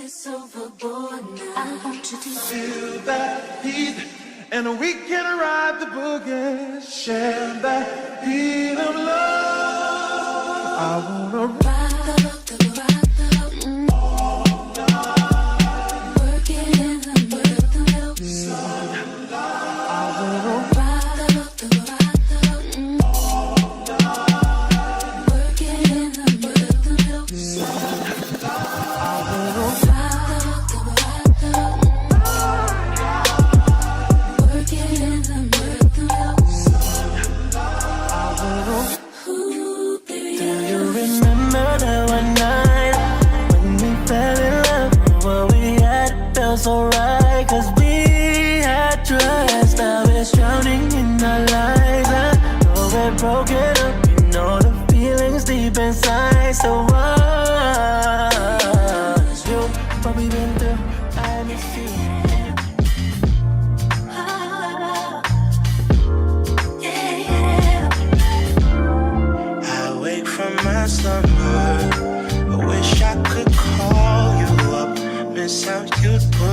this overboard now. I want you to feel that heat, and we can ride the boogie, share that heat of love. I wanna ride all night, working in the rhythm. I wanna Working in the rhythm. So right, cause we had trust. Now it's drowning in our lives. I know we're broken up, you know the feelings deep inside. So what's you, what we've been through, I miss you. I wake from my slumber, I wish I could call you up, miss how you'd put